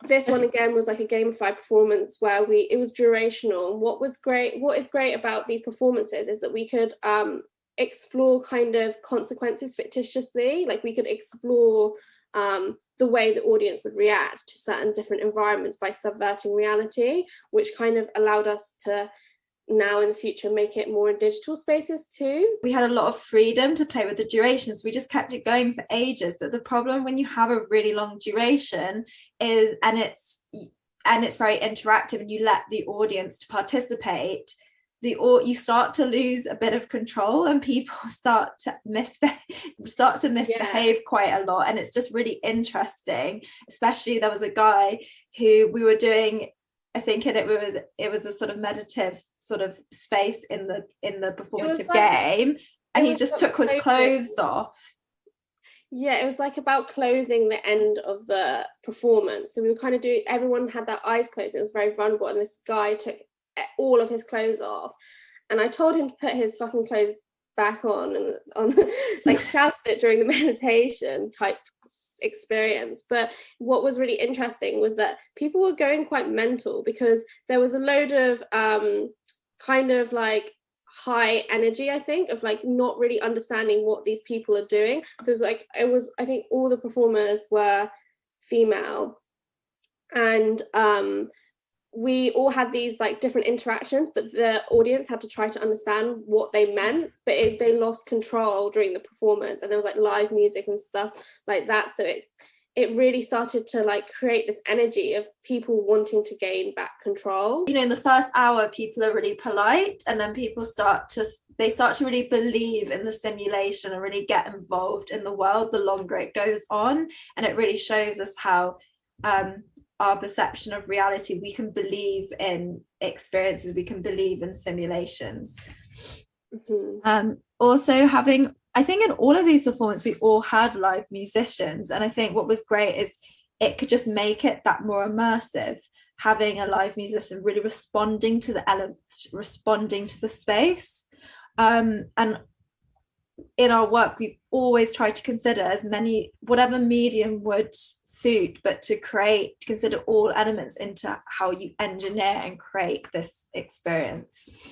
this one again was like a gamified performance where it was durational. What is great about these performances is that we could explore kind of consequences fictitiously. Like we could explore the way the audience would react to certain different environments by subverting reality, which kind of allowed us to now in the future make it more in digital spaces too. We had a lot of freedom to play with the durations. We just kept it going for ages. But the problem when you have a really long duration is, and it's very interactive, and you let the audience to participate, you start to lose a bit of control, and people start to misbehave quite a lot. And it's just really interesting. Especially there was a guy who we were doing, I think it was a sort of meditative sort of space in the performative game, and he just took his clothes off. Yeah, it was like about closing the end of the performance. So we were kind of doing, everyone had their eyes closed. It was very vulnerable, and this guy took all of his clothes off, and I told him to put his fucking clothes back on like shouted it during the meditation type experience. But what was really interesting was that people were going quite mental, because there was a load of kind of like high energy, I think, of like not really understanding what these people are doing. So I think all the performers were female, and we all had these like different interactions, but the audience had to try to understand what they meant, but they lost control during the performance, and there was like live music and stuff like that. So it really started to like create this energy of people wanting to gain back control. You know, in the first hour, people are really polite, and then people start to really believe in the simulation and really get involved in the world the longer it goes on. And it really shows us how our perception of reality, we can believe in experiences, we can believe in simulations. Also I think in all of these performances we all had live musicians, and I think what was great is it could just make it that more immersive, having a live musician really responding to the elements, responding to the space. And in our work we've always tried to consider as many, whatever medium would suit, but to consider all elements into how you engineer and create this experience.